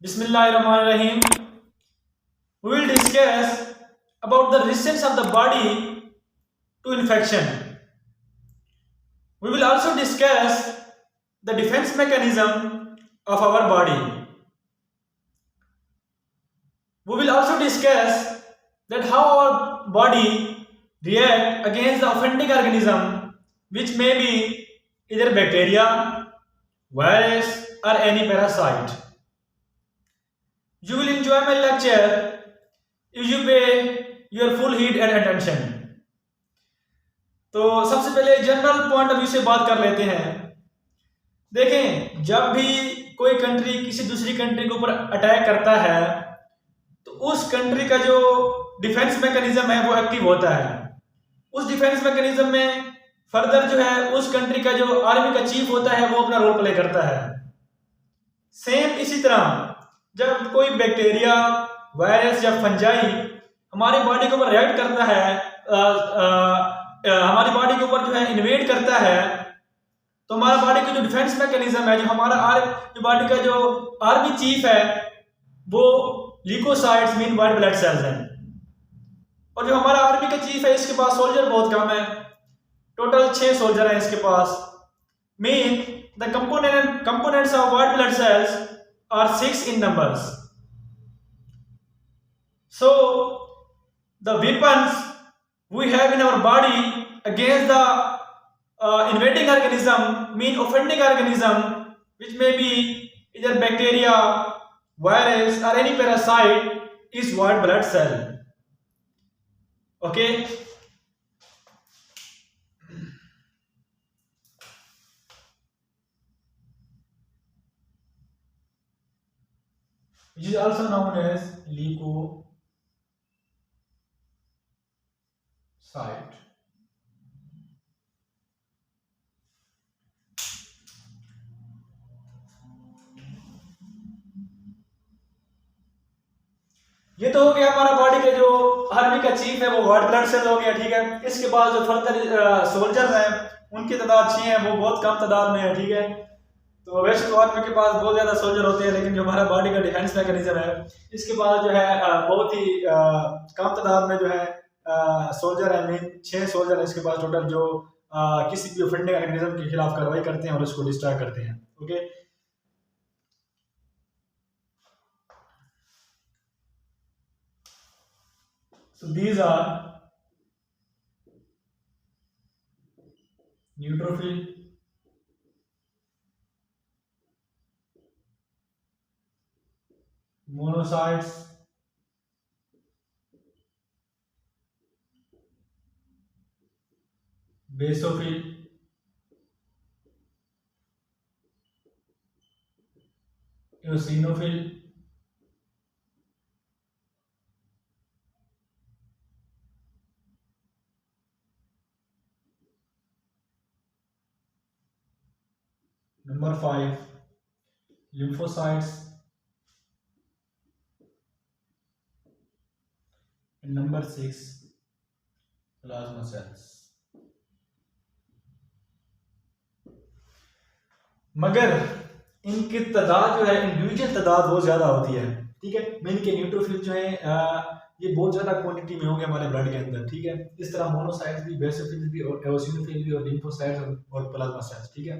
Bismillahirrahmanirrahim. We will discuss about the resistance of the body to infection. We will also discuss the defense mechanism of our body. We will also discuss that how our body react against the offending organism, which may be either bacteria, virus, or any parasite. You will enjoy my lecture if you pay your full heed and attention. तो सबसे पहले general point of view से बात कर लेते हैं। देखें, जब भी कोई कंट्री किसी दूसरी कंट्री के ऊपर अटैक करता है तो उस कंट्री का जो डिफेंस मैकेनिज्म है वो एक्टिव होता है। उस डिफेंस मैकेनिज्म में फर्दर जो है उस कंट्री का जो आर्मी का चीफ होता है वो अपना रोल प्ले करता है। सेम इसी तरह जब कोई बैक्टीरिया, वायरस या फंजाई हमारी बॉडी के ऊपर रिएक्ट करता है, हमारी बॉडी के ऊपर जो है इन्वेड करता है, तो हमारा बॉडी का जो डिफेंस मैकेनिज्म है, जो हमारा जो बॉडी का जो आर्मी चीफ है वो leukocytes mean white blood cells हैं। और जो हमारा आर्मी का चीफ है इसके पास सोल्जर बहुत कम है, टोटल 6 सोल्जर हैं इसके पास। Mean the components of white blood cells are 6 in numbers. So the weapons we have in our body against the invading organism, mean offending organism, which may be either bacteria, virus or any parasite, is white blood cell. Okay. Which is also known as leukocyte. ये तो हो गया हमारा body के जो army का chief है वो व्हाइट ब्लड सेल हो गया, ठीक है। इसके बाद जो फर्दर सोल्जर्स हैं उनकी तादाद 6 है, वो बहुत कम तादाद में है, ठीक है। तो वैसे तो आर्मी के पास बहुत ज़्यादा सोल्जर होते हैं, लेकिन जो हमारा बॉडी का डिफेंस मैकेनिज्म है इसके पास जो है बहुत ही कम तादाद में जो है सोल्जर है। मीन 6 सोल्जर है इसके पास टोटल, जो किसी भी ऑफेंडिंग ऑर्गेनिज्म के खिलाफ कार्रवाई करते हैं और उसको डिस्ट्रॉय करते हैं। Okay, so these are neutrophil, monocytes, basophil, eosinophil, number 5 lymphocytes, and number 6 plasma cells. मगर इनकी तादाद जो है इंडिविजुअल तादाद बहुत ज्यादा होती है, ठीक है। मीन के न्यूट्रोफिल जो है ये बहुत ज्यादा क्वांटिटी में होंगे हमारे ब्लड के अंदर, ठीक है। इस तरह मोनोसाइट्स भी, बेसोफिल्स भी और एओसिनोफिल भी और लिम्फोसाइट्स और प्लाज्मा सेल्स, ठीक है।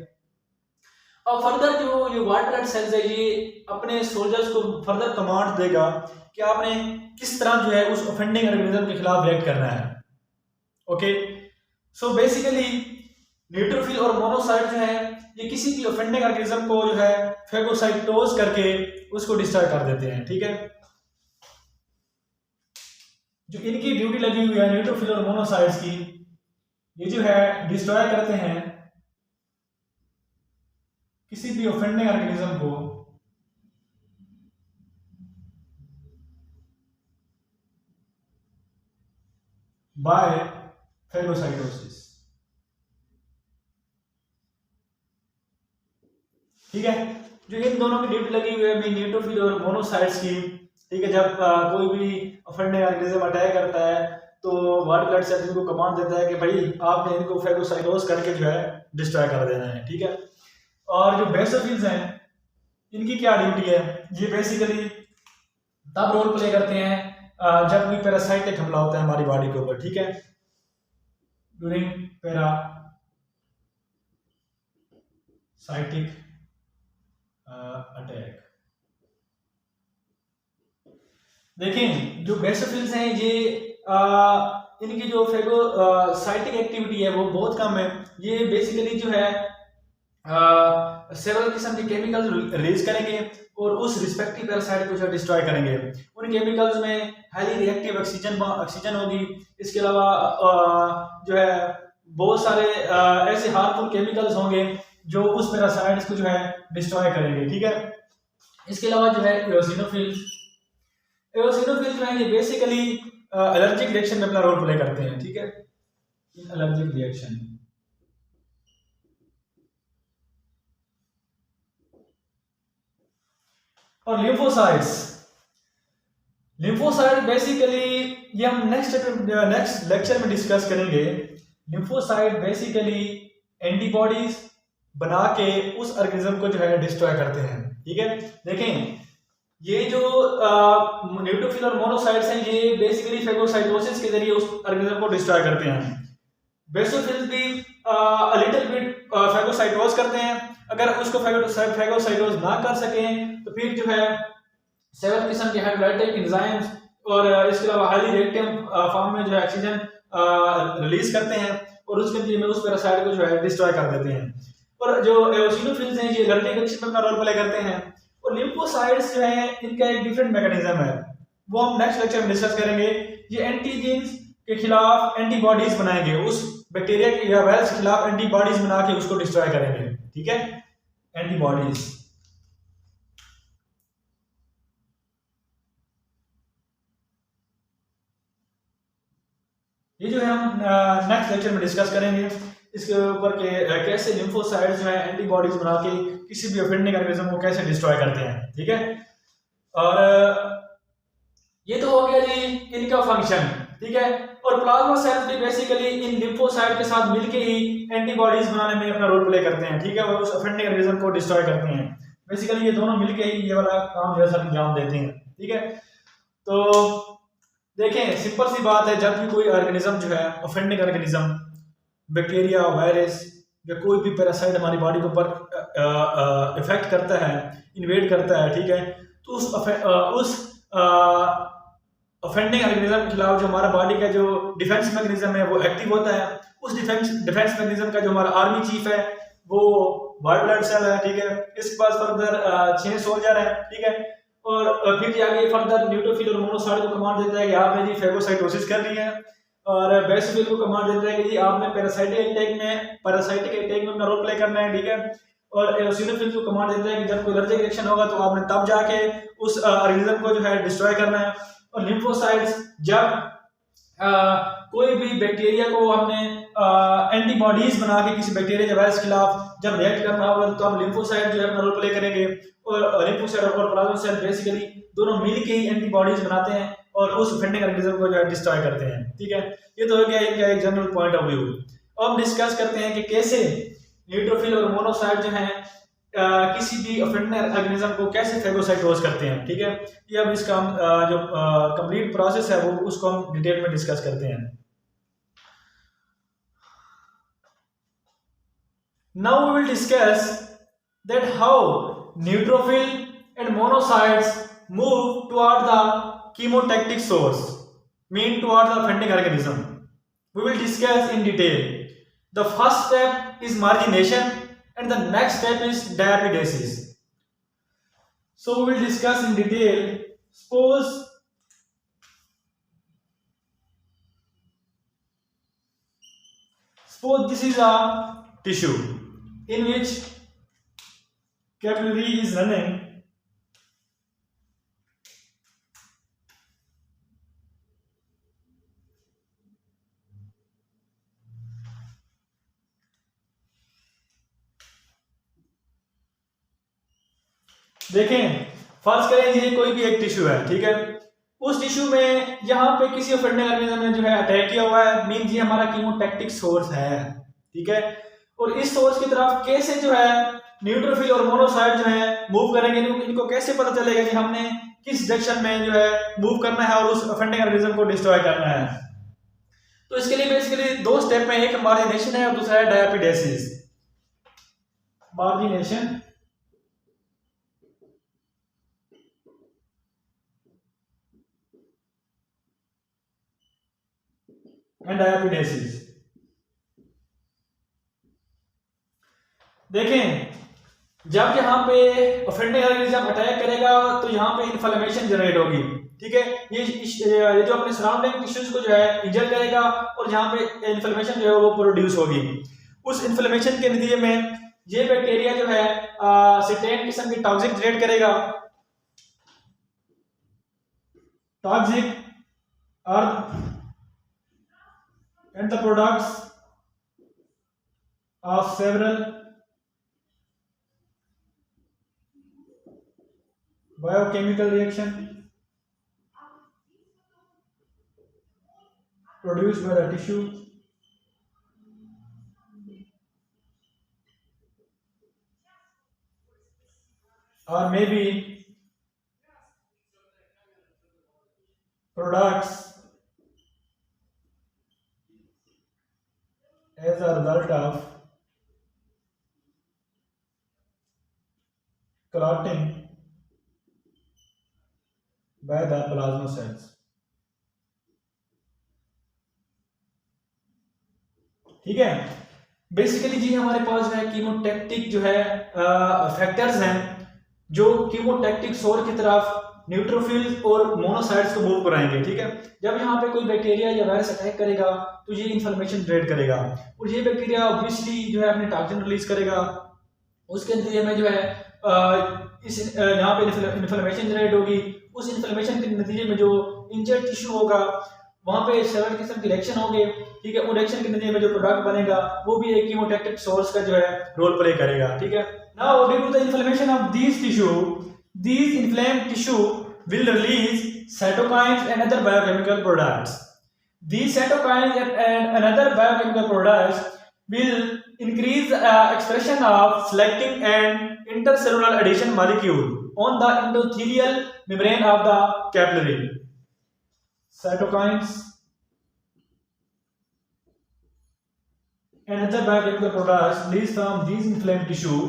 और फर्दर जो व्हाइट ब्लड सेल्स है ये अपने सोल्जर्स को फर्दर कमांड देगा कि आपने किस तरह जो है उस ऑफेंडिंग ऑर्गेनिज्म के खिलाफ रिएक्ट करना है। ओके, सो बेसिकली न्यूट्रोफिल और मोनोसाइट जो है ये किसी भी ऑफेंडिंग ऑर्गेनिज्म को जो है फेगोसाइटोज करके उसको डिस्ट्रॉय कर देते हैं, ठीक है। जो इनकी ड्यूटी लगी हुई है न्यूट्रोफिल और मोनोसाइट्स की, ये जो है डिस्ट्रॉय करते हैं किसी भी ऑफेंडिंग ऑर्गेनिज्म को बाय फेगोसाइटोसिस, ठीक है। जो इन दोनों की ड्यूटी लगी हुई है न्यूट्रोफिल और मोनोसाइट्स की, ठीक है। जब कोई भी ऑफेंडिंग ऑर्गेनिज्म अटैक करता है तो व्हाइट ब्लड सेल्स को कमांड देता है कि भाई आपने इनको फेगोसाइटोज करके जो है डिस्ट्रॉय कर देना है, ठीक है। और जो बेसोफिल्स हैं इनकी क्या ड्यूटी है, ये बेसिकली तब रोल प्ले करते हैं जब कोई पैरासाइटिक हमला होता है हमारी बॉडी के ऊपर, ठीक है, ड्यूरिंग पैरासाइटिक अटैक। देखें जो बेसोफिल्स हैं ये इनकी जो फेगोसाइटिक एक्टिविटी है वो बहुत कम है। ये बेसिकली जो है सेवरल किस्म के केमिकल्स रिलीज करेंगे और उस रिस्पेक्टिव पैरासाइट को जो डिस्ट्रॉय करेंगे। उन केमिकल्स में हाईली रिएक्टिव ऑक्सीजन होगी। इसके अलावा जो है बहुत सारे ऐसे हार्मफुल केमिकल्स होंगे जो उस पैरासाइट्स को जो है डिस्ट्रॉय करेंगे, ठीक है। इसके अलावा जो है एओसिनोफिल्स जो है ये बेसिकली एलर्जिक रिएक्शन में अपना रोल प्ले करते हैं, ठीक है, एलर्जिक रिएक्शन। और लिम्फोसाइट बेसिकली ये हम नेक्स्ट लेक्चर में डिस्कस करेंगे। लिम्फोसाइट बेसिकली एंटीबॉडीज बना के उस ऑर्गेनिज्म को जो है डिस्ट्रॉय करते हैं, ठीक है। देखें ये जो न्यूट्रोफिल और मोनोसाइट्स हैं ये बेसिकली फेगोसाइटोसिस के जरिए उस ऑर्गेनिज्म को डिस्ट्रॉय करते हैं। बेसोफिल्स भी लिटिल बिट फेगोसाइटोज करते हैं। अगर उसको फेगोसाइटोज ना कर सकें तो फिर जो है सेवन किस्म के हाइड्रोलाइटिक एंजाइम्स और इसके अलावा हाईली रिएक्टिव फॉर्म में जो है ऑक्सीजन रिलीज करते हैं और उसके नतीजे में उस पैरासाइट को जो है डिस्ट्रॉय कर देते हैं। और जो एओसिनोफिल्स हैं ये एलर्जिक रिएक्शन में अपना रोल प्ले करते हैं। और लिम्फोसाइट्स जो है इनका एक डिफरेंट मैकेनिज्म है, वो हम नेक्स्ट लेक्चर में डिस्कस करेंगे। ये एंटीजेन्स के खिलाफ एंटीबॉडीज बनाएंगे, उस बैक्टीरिया के या वायरस के खिलाफ एंटीबॉडीज बना के उसको डिस्ट्रॉय करेंगे, ठीक है, एंटीबॉडीज। ये जो है हम नेक्स्ट लेक्चर में डिस्कस करेंगे इसके ऊपर के कैसे लिम्फोसाइट्स जो है एंटीबॉडीज बना के किसी भी ऑफेंडिंग ऑर्गेनिज्म को कैसे डिस्ट्रॉय करते हैं, ठीक है। और ये तो हो गया जी इनका फंक्शन, ठीक है। और प्लाज्मा सेल्स भी बेसिकली इन लिम्फोसाइट के साथ मिलके ही एंटीबॉडीज बनाने में अपना रोल प्ले करते हैं, ठीक है, वो उस ऑफेंडिंग ऑर्गेनिज्म को डिस्ट्रॉय करते हैं। बेसिकली ये दोनों मिलके ही ये वाला काम जो है अंजाम देते हैं, ठीक है। तो देखें सिंपल सी बात है, जब भी कोई ऑर्गेनिज्म जो है ऑफेंडिंग ऑर्गेनिज्म बैक्टीरिया वायरस या कोई भी पैरासाइट हमारी बॉडी के ऊपर इफेक्ट करता है, इन्वेड करता है, ठीक है, तो उस ऑफेंडिंग ऑर्गेनिज्म के खिलाफ जो हमारा बॉडी का जो डिफेंस मैकेनिज्म है वो एक्टिव होता है। उस डिफेंस मैकेनिज्म का जो हमारा आर्मी चीफ है वो व्हाइट ब्लड सेल है, ठीक है। इसके पास फर्दर 6 सोल्जर है, ठीक है। और फिर आगे फर्दर न्यूट्रोफिल और मोनोसाइट को कमांड देता है कि आपने जी फेगोसाइटोसिस करनी है, और बेसोफिल को कमांड देता है कि जी आपने पैरासाइटिक अटैक में अपना रोल प्ले करना है, ठीक है। और एओसिनोफिल को कमांड देता है कि जब कोई एलर्जिक रिएक्शन होगा तो आपने तब जाके उस ऑर्गेनिज्म को जो है डिस्ट्रॉय करना है। और लिम्फोसाइट्स जब कोई भी बैक्टीरिया को हमने एंटीबॉडीज बना के किसी बैक्टीरिया या वायरस के खिलाफ जब रिएक्ट करना होगा तो हम लिम्फोसाइट जो है अपना रोल प्ले करेंगे। और लिम्फोसाइट और प्लाज्मा सेल बेसिकली दोनों मिलके ही एंटीबॉडीज बनाते हैं और उस ऑफेंडिंग ऑर्गेनिज्म को जो है डिस्ट्रॉय करते हैं, ठीक है। ये तो हो गया इनका एक जनरल पॉइंट ऑफ व्यू। अब हम डिस्कस करते हैं कि कैसे न्यूट्रोफिल और मोनोसाइट जो हैं किसी भी ऑफेंडिंग ऑर्गेनिज्म को कैसे फेगोसाइटोज करते हैं, ठीक है। ये अब इसका जो कंप्लीट प्रोसेस है वो उसको हम डिटेल में डिस्कस करते हैं। Now we will discuss that how neutrophil and monocytes move toward the chemotactic source, mean towards the offending organism. We will discuss in detail. The first step is margination and the next step is diapidasis. So we will discuss in detail. Suppose this is a tissue in which capillary is running. देखें फर्ज करें ये कोई भी एक tissue है, ठीक है। उस टिश्यू में यहाँ पे किसी ऑफेंडिंग ऑर्गेनिज्म ने जो है अटैक किया हुआ है, मीन ये हमारा कीमोटैक्टिक सोर्स है, ठीक है। और इस सोर्स की तरफ कैसे जो है न्यूट्रोफिल और मोनोसाइट जो है मूव करेंगे, इनको कैसे पता चलेगा कि हमने किस डायरेक्शन में जो है मूव करना है और उस ऑफेंडिंग ऑर्गेनिज्म को डिस्ट्रॉय करना है। तो इसके लिए बेसिकली दो स्टेप में, एक मार्जिनेशन है और दूसरा है डायपिडेसिस। Margination and डायपिडेसिस। देखें, जब यहाँ पे ऑफेंडिंग ऑर्गेनिज्म अटैक करेगा तो यहाँ पे इन्फ्लेमेशन जनरेट होगी, ठीक है। ये जो अपने सराउंडिंग टिश्यूज को जो है इंजर करेगा और यहाँ पे इन्फ्लेमेशन जो है वो प्रोड्यूस होगी। उस इन्फ्लेमेशन के नतीजे में ये बैक्टीरिया जो है सर्टेन किस्म की टॉक्सिक जनरेट करेगा, toxic earth and the products of several biochemical reaction produced by the tissue or maybe products as a result of clotting by the plasma cells। ठीक है, बेसिकली जी हमारे पास जो है कीमोटैक्टिक जो है फैक्टर्स हैं जो कीमोटैक्टिक सोर की तरफ न्यूट्रोफिल्स और मोनोसाइट्स को मूव कराएंगे, ठीक है। जब यहाँ पे कोई बैक्टीरिया या वायरस अटैक करेगा तो ये इन्फ्लेमेशन जनरेट करेगा और ये बैक्टीरिया ऑब्वियसली जो है अपने टॉक्सिन रिलीज करेगा। उसके नतीजे में जो है यहाँ पे इन्फ्लेमेशन जनरेट होगी। उस इन्फ्लेमेशन के नतीजे में जो इंजर्ड टिश्यू होगा वहाँ पे सेवरल किस्म की रिएक्शन होंगे, ठीक है। उन रिएक्शन के नतीजे में जो प्रोडक्ट बनेगा वो भी एक कीमोटैक्टिक सोर्स का जो है रोल प्ले करेगा, ठीक है। Now due to the inflammation of this tissue, these inflamed tissue will release cytokines and other biochemical products. These cytokines and other biochemical products will increase expression of selecting and intercellular adhesion molecule on the endothelial membrane of the capillary. Cytokines and other biochemical products released from these inflamed tissue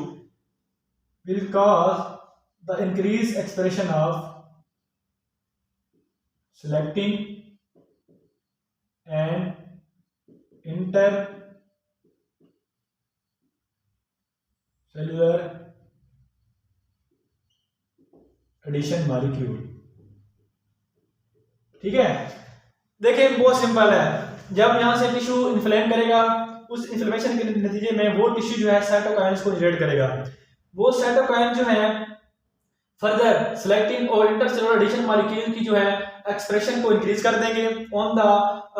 will cause the increased expression of selecting and intercellular adhesion molecule, ठीक है। देखिए बहुत simple है, जब यहां से tissue inflame करेगा उस इन्फ्लेमेशन के नतीजे में वो टिश्यू जो है साइटोकाइन्स को जनरेट करेगा। वो साइटोकाइन जो है फर्दर सेलेक्टिंग और इंटरसेलुलर एडिशन मॉलिक्यूल की जो है एक्सप्रेशन को इंक्रीज कर देंगे on the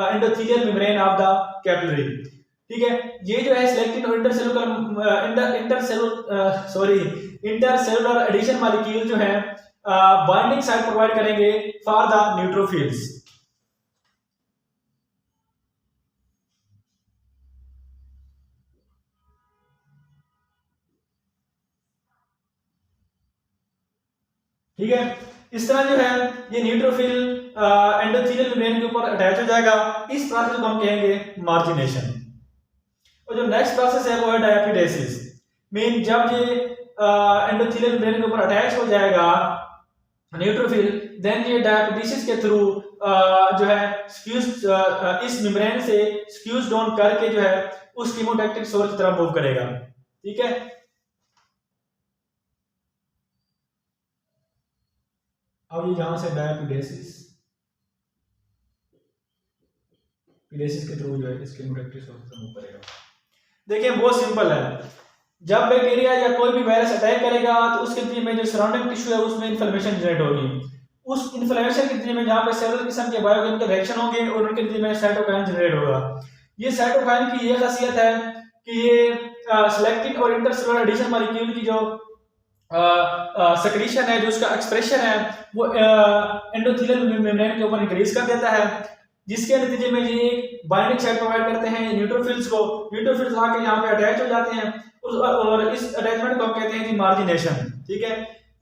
endothelial membrane of the capillary, ठीक है। ये जो है सेलेक्टिंग और इंटरसेलुलर एडिशन मॉलिक्यूल जो है बाइंडिंग साइट प्रोवाइड करेंगे फॉर द न्यूट्रोफिल्स। ठीक है, इस तरह जो है ये न्यूट्रोफिल एंडोथेलियल मेम्ब्रेन के ऊपर अटैच हो जाएगा। इस प्रोसेस को हम कहेंगे मार्जिनेशन। और जो नेक्स्ट प्रोसेस है वो है डायपिडेसिस। मीन जब ये एंडोथेलियल मेम्ब्रेन के ऊपर अटैच हो जाएगा न्यूट्रोफिल, देन ये डायपिडेसिस के थ्रू जो है स्क्यूज इस मेम्ब्रेन से स्क्यूज डाउन करके जो है उस कीमोटैक्टिक सोर्स की तरफ मूव करेगा, ठीक है। अब ये यहां से डायपिडेसिस के थ्रू जो है इस कीमोटैक्टिक सोर्स से मूव करेगा। देखिए बहुत सिंपल है, जब बैक्टीरिया या कोई भी वायरस अटैक करेगा तो उसके नतीजे में जो सराउंडिंग टिश्यू है उसमें इन्फ्लेमेशन जनरेट होगी। उस इन्फ्लेमेशन के नतीजे में जहां पे सेवरल किस्म के बायोकेमिकल रिएक्शन होंगे और उनके नतीजे में साइटोकाइन जनरेट होगा। ये साइटोकाइन की ये खासियत है कि ये सेलेक्टिंग और इंटरसेलुलर एडिशन मॉलिक्यूल की जो सेक्रीशन है, जो उसका एक्सप्रेशन है वो एंडोथेलियल मेम्ब्रेन के ऊपर इंक्रीज कर देता है, जिसके नतीजे में ये बाइंडिंग साइट प्रोवाइड करते हैं न्यूट्रोफिल्स को। न्यूट्रोफिल्स आके यहाँ पे अटैच हो जाते हैं और इस अटैचमेंट को हम कहते हैं जी मार्जिनेशन, ठीक है।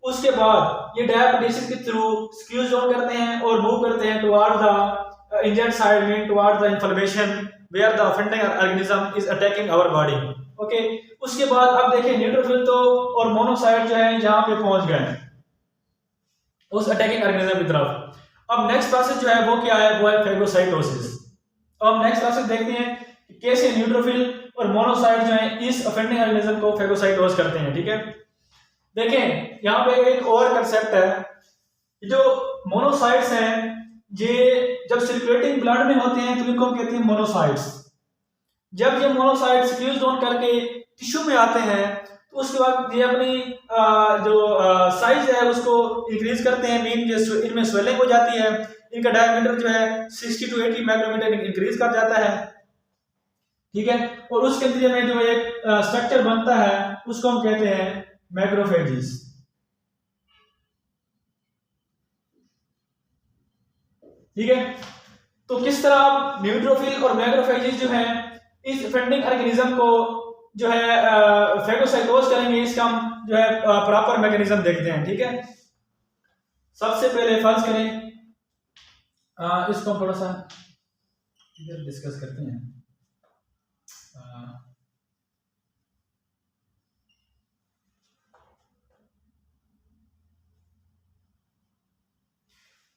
उसके बाद ये डायप्टिशन के थ्रू स्क्यूज ऑन करते हैं और मूव करते हैं toward the injured side mean toward the inflammation where the offending organism is attacking our body. Okay, उसके बाद अब देखिए न्यूट्रोफिल तो और मोनोसाइट जो है जहां पे पहुंच गए उस अटैकिंग ऑर्गेनिज्म की तरफ। अब नेक्स्ट प्रोसेस जो है वो क्या है, वो है फेगोसाइटोसिस। अब नेक्स्ट प्रोसेस देखते हैं कि कैसे न्यूट्रोफिल और मोनोसाइट जो है इस ऑफेंडिंग ऑर्गेनिज्म को फेगोसाइटोज करते हैं, ठीक है। देखें यहाँ पे एक और कंसेप्ट है, जो मोनोसाइट्स हैं ये जब सर्कुलेटिंग ब्लड में होते हैं तो इनको हम कहते हैं मोनोसाइट्स। जब ये मोनोसाइट्स फ्यूज ऑन करके टिश्यू में आते हैं तो उसके बाद ये अपनी जो साइज है उसको इंक्रीज करते हैं, मीन जो इनमें स्वेलिंग हो जाती है, इनका डायमीटर जो है 60 to 80 माइक्रोमीटर इंक्रीज कर जाता है, ठीक है। और उसके नतीजे में जो एक स्ट्रक्चर बनता है उसको हम कहते हैं मैक्रोफेजेस, ठीक है। तो किस तरह आप न्यूट्रोफिल और मैक्रोफेजेस जो है इस ऑफेंडिंग ऑर्गेनिज्म को जो है फेगोसाइटोज करेंगे, इसका हम जो है प्रॉपर मैकेनिज्म देखते हैं, ठीक है। सबसे पहले फर्ज करें इसको हम थोड़ा सा इधर डिस्कस करते हैं।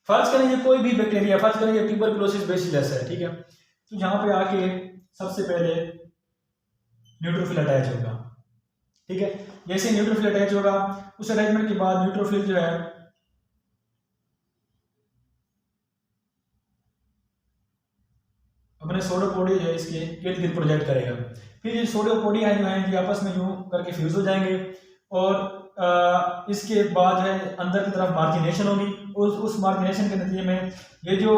फर्ज करें ये कोई भी बैक्टीरिया, फर्ज करें ये ट्यूबरकुलोसिस बेसिलस है, ठीक है। तो यहाँ पे आके सबसे पहले न्यूट्रोफिल अटैच होगा, ठीक है। जैसे न्यूट्रोफिल अटैच होगा उस अटैचमेंट के बाद न्यूट्रोफिल जो है अपने सोडोपोडी जो है इसके इर्द गिर्द प्रोजेक्ट करेगा। फिर ये सोडोपोडी है जो है ये आपस में यूं करके फ्यूज हो जाएंगे और इसके बाद जो है अंदर की तरफ मार्जिनेशन होगी। उस मार्जिनेशन के नतीजे में ये जो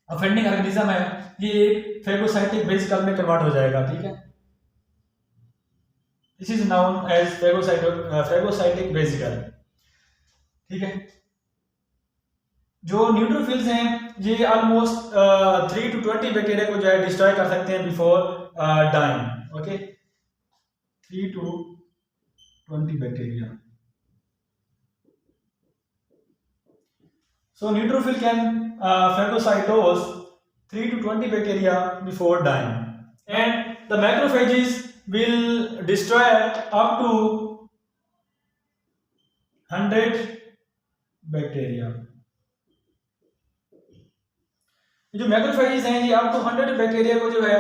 ऑफेंडिंग ऑर्गेनिज्म है ये एक फेगोसाइटिक वेसिकल में कन्वर्ट हो जाएगा, ठीक है। This is known as phagocytic vesicle, ठीक है। जो न्यूट्रोफिल्स हैं ये ऑलमोस्ट 3 to 20 बैक्टीरिया को जो है डिस्ट्रॉय कर सकते हैं before dying, okay. 3 to 20 bacteria. So neutrophil can phagocytose 3 to 20 bacteria before dying, and the macrophages will destroy up to 100 bacteria. जो मैक्रोफेजेस हैं ये अप टू 100 बैक्टीरिया को जो है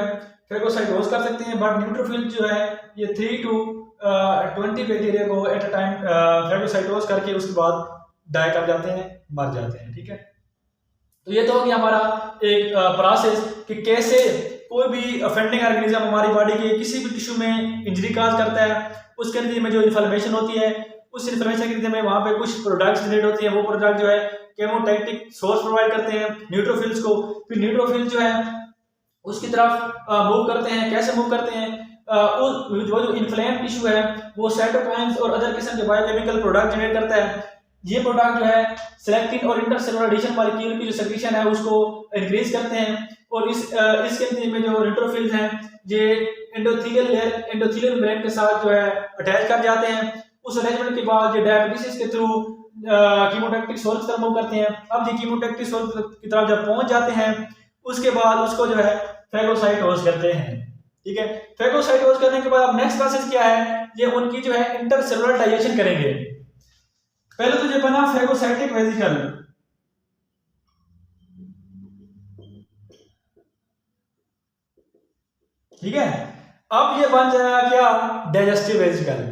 फेगोसाइटोज कर सकते हैं, बट न्यूट्रोफिल जो है ये 3 to 20 बैक्टीरिया को एट अ टाइम फेगोसाइटोज करके उसके बाद डाई कर जाते हैं, मर जाते हैं, ठीक है। तो ये तो हो गया हमारा एक प्रोसेस कि कैसे कोई भी ऑफेंडिंग ऑर्गेनिज्म हमारी बॉडी के किसी भी टिश्यू में इंजरी काज करता है, उसके नतीजे में जो इन्फ्लेमेशन होती है उस इन्फ्लेमेशन के नतीजे में वहां पे कुछ प्रोडक्ट्स जनरेट होते हैं, वो प्रोडक्ट जो है केमोटैक्टिक सोर्स प्रोवाइड करते हैं न्यूट्रोफिल्स को। फिर न्यूट्रोफिल जो है उसकी तरफ मूव करते हैं, कैसे मूव करते हैं, जो इन्फ्लेम टिश्यू है वो साइटोकाइन्स और अदर किस्म के बायोकेमिकल प्रोडक्ट जनरेट करता है। ये प्रोडक्ट जो है सेलेक्टिन और इंटरसेलुलर एडिशन मॉलिक्यूल की जो सेक्रेशन है उसको इंक्रीज करते हैं और इसके नतीजे में जो न्यूट्रोफिल्स हैं ये एंडोथेलियल लेयर एंडोथेलियल मेम्ब्रेन के साथ जो है अटैच कर जाते हैं। उस अटैचमेंट के बाद ये डायप्टिसिस के थ्रू कीमोटैक्टिक सोर्स की तरफ मूव करते हैं। अब ये कीमोटैक्टिक सोर्स की तरफ जब पहुंच जाते हैं उसके बाद उसको जो है फेगोसाइटोज करते हैं, ठीक है। फेगोसाइटोज करने के बाद अब नेक्स्ट प्रोसेस क्या है, ये उनकी जो है इंटरसेलुलर डाइजेशन करेंगे। पहले तो ये बना फेगोसाइटिक वेसिकल, ठीक है। अब ये बन जाएगा क्या, डाइजेस्टिव वेसिकल।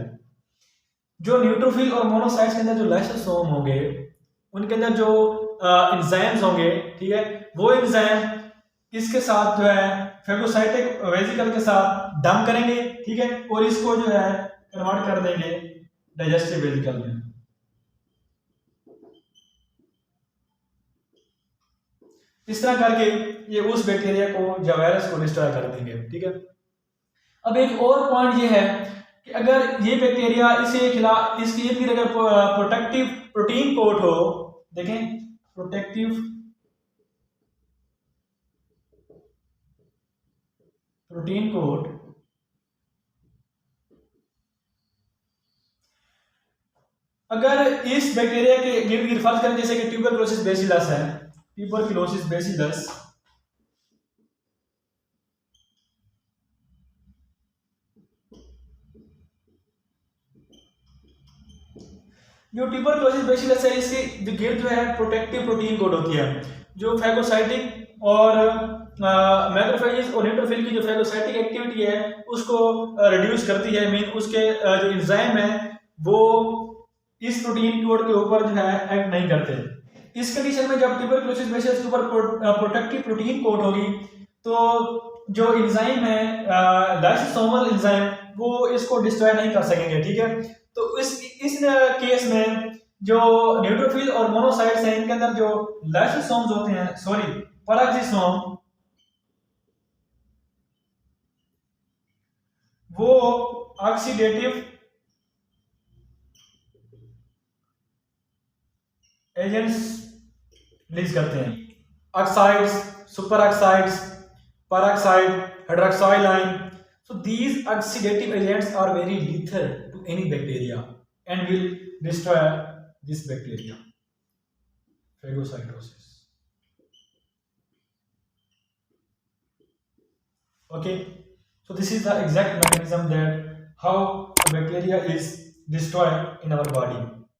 जो न्यूट्रोफिल और मोनोसाइट्स के अंदर जो लाइसोसोम होंगे उनके अंदर जो एंजाइम्स होंगे, ठीक है, वो एंजाइम इसके साथ जो है फेगोसाइटिक वेसिकल के साथ डंप करेंगे, ठीक है, और इसको जो है कन्वर्ट कर देंगे डाइजेस्टिव वेसिकल में। इस तरह करके ये उस बैक्टीरिया को या वायरस को डिस्ट्रॉय कर देंगे, ठीक है। अब एक और पॉइंट ये है कि अगर ये बैक्टीरिया इसके खिलाफ इसके इर्द गिर्द अगर प्रोटेक्टिव प्रोटीन कोट हो, देखें प्रोटेक्टिव प्रोटीन कोट अगर इस बैक्टीरिया के गिर्द गिर्द फर्ज करें जैसे कि ट्यूबरकुलोसिस बेसिलस है, ट्यूबरकुलोसिस बेसिलस, जो ट्यूबरकुलोसिस बेसिलस है इसकी जो गिर्द जो है प्रोटेक्टिव प्रोटीन कोट होती है, जो फैगोसाइटिक और मैक्रोफेजेस और न्यूट्रोफिल की जो फैगोसाइटिक एक्टिविटी है उसको रिड्यूस करती है। मीन उसके जो एंजाइम है वो इस प्रोटीन कोड के ऊपर जो है एक्ट नहीं करते। इस कंडीशन में जब ट्यूबरकुलोसिस बेसिलस के ऊपर प्रोटेक्टिव प्रोटीन कोट होगी तो जो एंजाइम है लाइसोसोमल एंजाइम वो इसको डिस्ट्रॉय नहीं कर सकेंगे, ठीक है। तो इस केस में जो न्यूट्रोफिल और मोनोसाइट्स हैं इनके अंदर जो लाइसोसोम्स होते हैं, सॉरी पेरोक्सिसोम, वो ऑक्सीडेटिव एजेंट्स रिलीज करते हैं, oxides, super oxides, peroxide, hydroxyl ion. So these oxidative agents are very lethal to any bacteria and will destroy this bacteria. Phagocytosis. Okay. So this is the exact mechanism that how a bacteria is destroyed in our body.